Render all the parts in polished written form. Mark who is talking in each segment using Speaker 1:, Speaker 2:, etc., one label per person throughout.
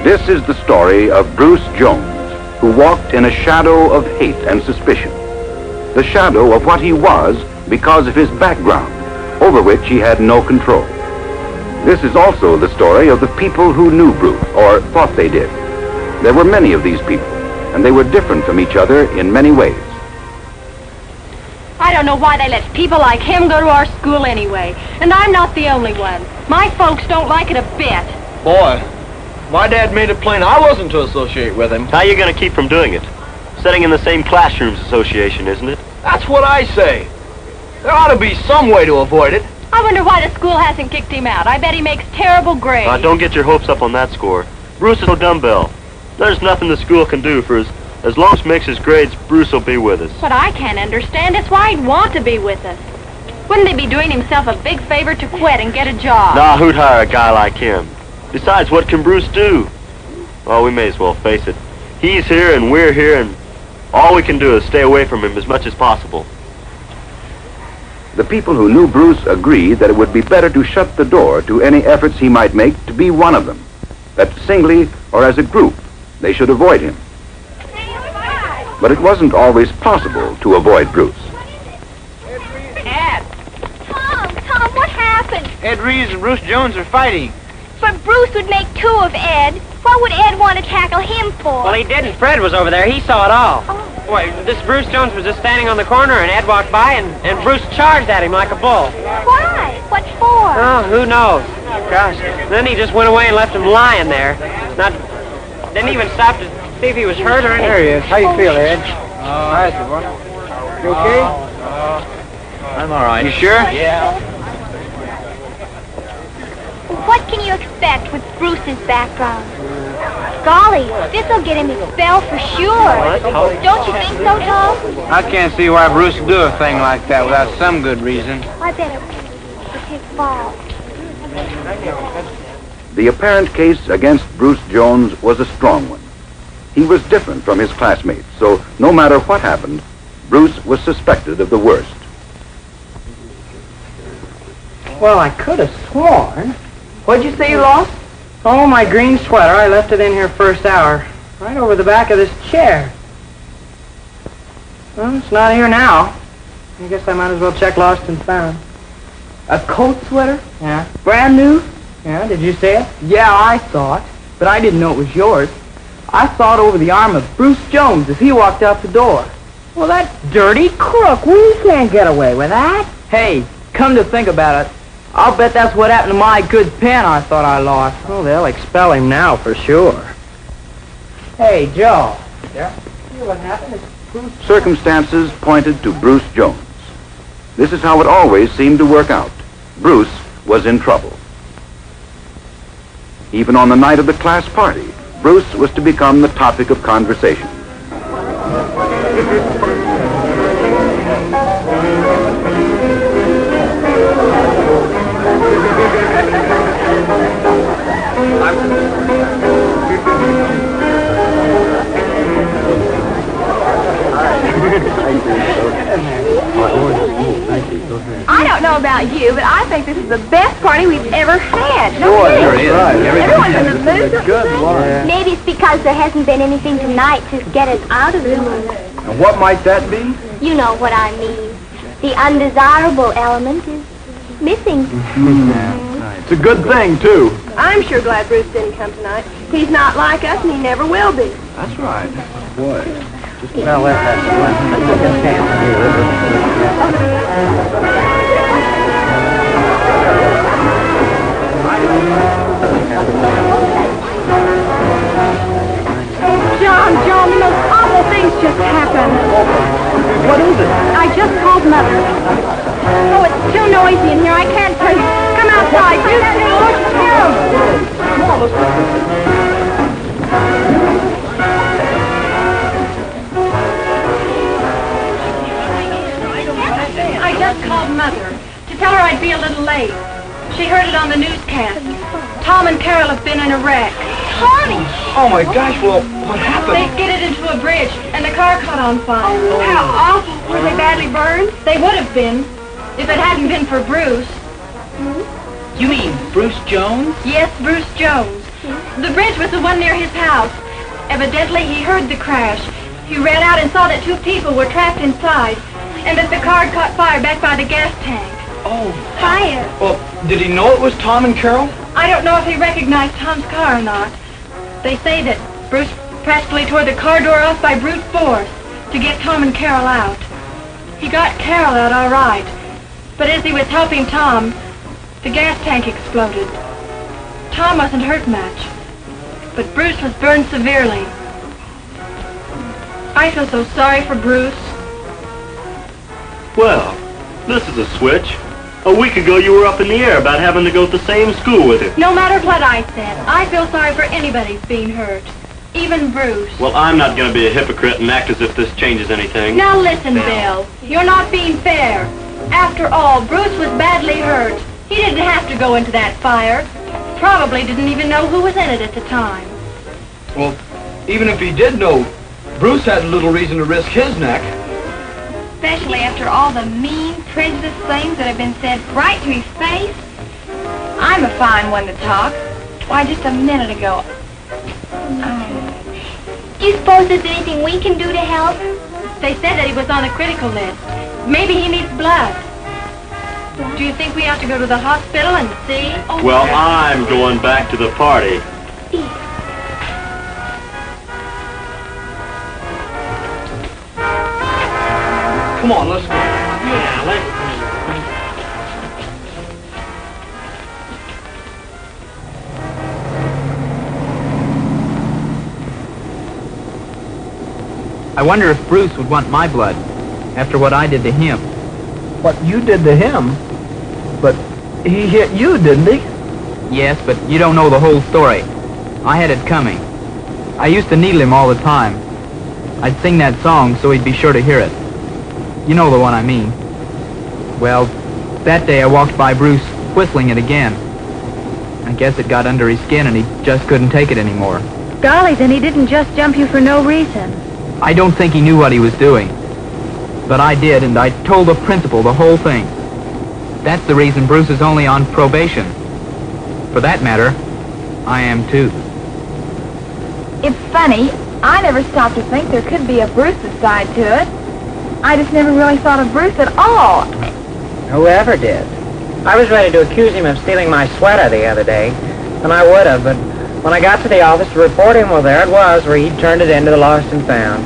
Speaker 1: This is the story of Bruce Jones, who walked in a shadow of hate and suspicion. The shadow of what he was because of his background, over which he had no control. This is also the story of the people who knew Bruce, or thought they did. There were many of these people, and they were different from each other in many ways.
Speaker 2: I don't know why they let people like him go to our school anyway. And I'm not the only one. My folks don't like it a bit.
Speaker 3: Boy, my dad made it plain I wasn't to associate with him.
Speaker 4: How are you going to keep from doing it? Sitting in the same classrooms association, isn't it?
Speaker 3: That's what I say. There ought to be some way to avoid it.
Speaker 2: I wonder why the school hasn't kicked him out. I bet he makes terrible grades.
Speaker 4: Don't get your hopes up on that score. Bruce is no dumbbell. There's nothing the school can do for as long as he makes his grades, Bruce will be with us.
Speaker 2: What I can't understand is why he'd want to be with us. Wouldn't he be doing himself a big favor to quit and get a job?
Speaker 4: Nah, who'd hire a guy like him? Besides, what can Bruce do? Well, we may as well face it. He's here and we're here, and all we can do is stay away from him as much as possible.
Speaker 1: The people who knew Bruce agreed that it would be better to shut the door to any efforts he might make to be one of them, that singly or as a group they should avoid him. But it wasn't always possible to avoid Bruce.
Speaker 5: Ed! Tom, what happened?
Speaker 3: Ed Reeves and Bruce Jones are fighting.
Speaker 5: But Bruce would make two of Ed. What would Ed want to tackle him for?
Speaker 6: Well, he didn't. Fred was over there. He saw it all. Why, this Bruce Jones was just standing on the corner, and Ed walked by, and Bruce charged at him like a bull.
Speaker 5: Why? What for?
Speaker 6: Oh, who knows? Gosh. Then he just went away and left him lying there. Didn't even stop to see if he was hurt or anything.
Speaker 3: There he is. How you feel, Ed? Hi, boy. You okay?
Speaker 4: I'm all right.
Speaker 3: You sure?
Speaker 6: Yeah.
Speaker 5: What can you expect with Bruce's background? Golly, this'll get him expelled for sure. Don't you think so, Tom?
Speaker 3: I can't see why Bruce would do a thing like that without some good reason.
Speaker 5: I bet it was his fault.
Speaker 1: The apparent case against Bruce Jones was a strong one. He was different from his classmates, so no matter what happened, Bruce was suspected of the worst.
Speaker 6: Well, I could have sworn. What'd you say you lost? Oh, my green sweater. I left it in here first hour. Right over the back of this chair. Well, it's not here now. I guess I might as well check lost and found. A coat sweater? Yeah. Brand new? Yeah, did you see it? Yeah, I saw it, but I didn't know it was yours. I saw it over the arm of Bruce Jones as he walked out the door. Well, that dirty crook, we can't get away with that. Hey, come to think about it, I'll bet that's what happened to my good pen I thought I lost. Oh, they'll expel him now for sure. Hey, Joe. Yeah? See what happened is Bruce...
Speaker 1: Circumstances pointed to Bruce Jones. This is how it always seemed to work out. Bruce was in trouble. Even on the night of the class party, Bruce was to become the topic of conversation.
Speaker 2: I don't know about you, but I think this is the best party we've ever had.
Speaker 5: Everyone's in the mood. Maybe it's because there hasn't been anything tonight to get us out of the mood.
Speaker 3: And what might that be?
Speaker 5: You know what I mean. The undesirable element is missing.
Speaker 3: It's a good thing, too.
Speaker 2: I'm sure glad Bruce didn't come tonight. He's not like us, and he never will be.
Speaker 3: That's right. Boy.
Speaker 6: Well, let's have some lunch. Let's get this stand
Speaker 2: John, the most awful things just happened.
Speaker 3: What is it?
Speaker 2: I just called Mother. Oh, it's too noisy in here. I can't tell you. Come outside. You see? Look, Tim.
Speaker 3: Come on, let's
Speaker 2: I just called Mother to tell her I'd be a little late. She heard it on the newscast. Tom and Carol have been in a wreck.
Speaker 5: Tommy!
Speaker 3: Oh, my gosh, well, what happened?
Speaker 2: They skidded into a bridge, and the car caught on fire.
Speaker 5: Oh.
Speaker 2: How awful. Were they badly burned? They would have been, if it hadn't been for Bruce.
Speaker 6: You mean Bruce Jones?
Speaker 2: Yes, Bruce Jones. The bridge was the one near his house. Evidently, he heard the crash. He ran out and saw that 2 people were trapped inside, and that the car caught fire back by the gas tank.
Speaker 3: Oh.
Speaker 5: Fire.
Speaker 3: Well, did he know it was Tom and Carol?
Speaker 2: I don't know if he recognized Tom's car or not. They say that Bruce practically tore the car door off by brute force to get Tom and Carol out. He got Carol out all right, but as he was helping Tom, the gas tank exploded. Tom wasn't hurt much, but Bruce was burned severely. I feel so sorry for Bruce.
Speaker 4: Well, this is a switch. A week ago you were up in the air about having to go to the same school with him.
Speaker 2: No matter what I said, I feel sorry for anybody who's being hurt, even Bruce.
Speaker 4: Well, I'm not going to be a hypocrite and act as if this changes anything.
Speaker 2: Now listen, Bill, you're not being fair. After all, Bruce was badly hurt. He didn't have to go into that fire. Probably didn't even know who was in it at the time.
Speaker 3: Well, even if he did know, Bruce had little reason to risk his neck.
Speaker 5: Especially after all the mean, prejudiced things that have been said right to his face. I'm a fine one to talk. Why, just a minute ago. Do you suppose there's anything we can do to help?
Speaker 2: They said that he was on the critical list. Maybe he needs blood. Do you think we ought to go to the hospital and see?
Speaker 4: Well, I'm going back to the party.
Speaker 3: Come on, let's go.
Speaker 4: Yeah, let's...
Speaker 6: I wonder if Bruce would want my blood after what I did to him.
Speaker 7: What you did to him? But he hit you, didn't he?
Speaker 6: Yes, but you don't know the whole story. I had it coming. I used to needle him all the time. I'd sing that song so he'd be sure to hear it. You know the one I mean. Well, that day I walked by Bruce whistling it again. I guess it got under his skin and he just couldn't take it anymore.
Speaker 2: Golly, then he didn't just jump you for no reason.
Speaker 6: I don't think he knew what he was doing. But I did, and I told the principal the whole thing. That's the reason Bruce is only on probation. For that matter, I am too.
Speaker 5: It's funny. I never stopped to think there could be a Bruce's side to it. I just never really thought of Bruce at all.
Speaker 6: Whoever did. I was ready to accuse him of stealing my sweater the other day, and I would have, but when I got to the office to report him, well, there it was, where he'd turned it into the lost and found.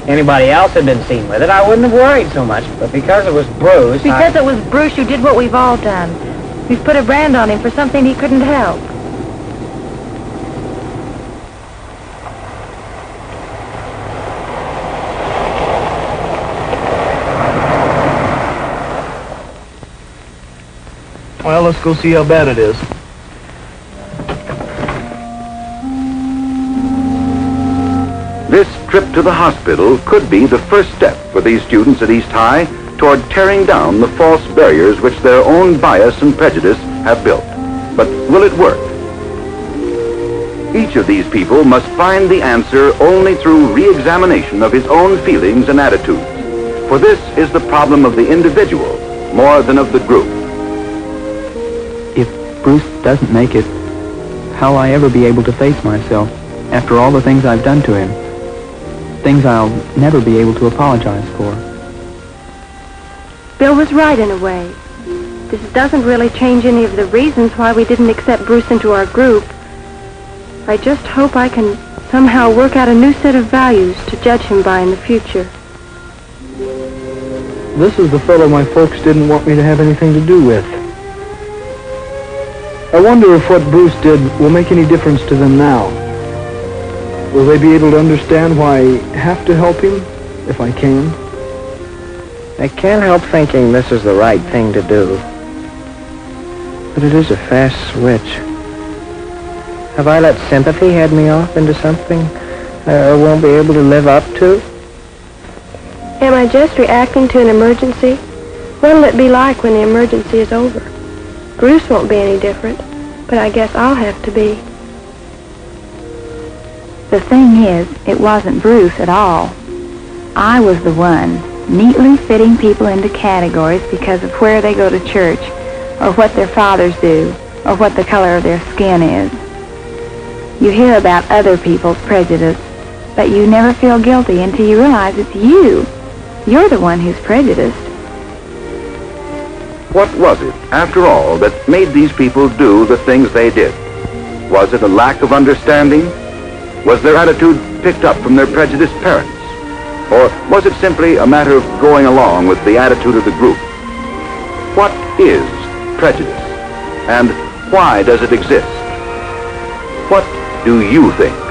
Speaker 6: If anybody else had been seen with it, I wouldn't have worried so much, but because it was Bruce,
Speaker 2: Because it was Bruce who did what we've all done. We've put a brand on him for something he couldn't help.
Speaker 7: Well, let's go see how bad it is.
Speaker 1: This trip to the hospital could be the first step for these students at East High toward tearing down the false barriers which their own bias and prejudice have built. But will it work? Each of these people must find the answer only through re-examination of his own feelings and attitudes. For this is the problem of the individual more than of the group.
Speaker 6: if Bruce doesn't make it, how'll I ever be able to face myself after all the things I've done to him? Things I'll never be able to apologize for.
Speaker 2: Bill was right in a way. This doesn't really change any of the reasons why we didn't accept Bruce into our group. I just hope I can somehow work out a new set of values to judge him by in the future.
Speaker 7: This is the fellow my folks didn't want me to have anything to do with. I wonder if what Bruce did will make any difference to them now. Will they be able to understand why I have to help him, if I can?
Speaker 6: I can't help thinking this is the right thing to do. But it is a fast switch. Have I let sympathy head me off into something I won't be able to live up to?
Speaker 2: Am I just reacting to an emergency? What'll it be like when the emergency is over? Bruce won't be any different, but I guess I'll have to be.
Speaker 8: The thing is, it wasn't Bruce at all. I was the one, neatly fitting people into categories because of where they go to church, or what their fathers do, or what the color of their skin is. You hear about other people's prejudice, but you never feel guilty until you realize it's you. You're the one who's prejudiced.
Speaker 1: What was it, after all, that made these people do the things they did? Was it a lack of understanding? Was their attitude picked up from their prejudiced parents? Or was it simply a matter of going along with the attitude of the group? What is prejudice? And why does it exist? What do you think?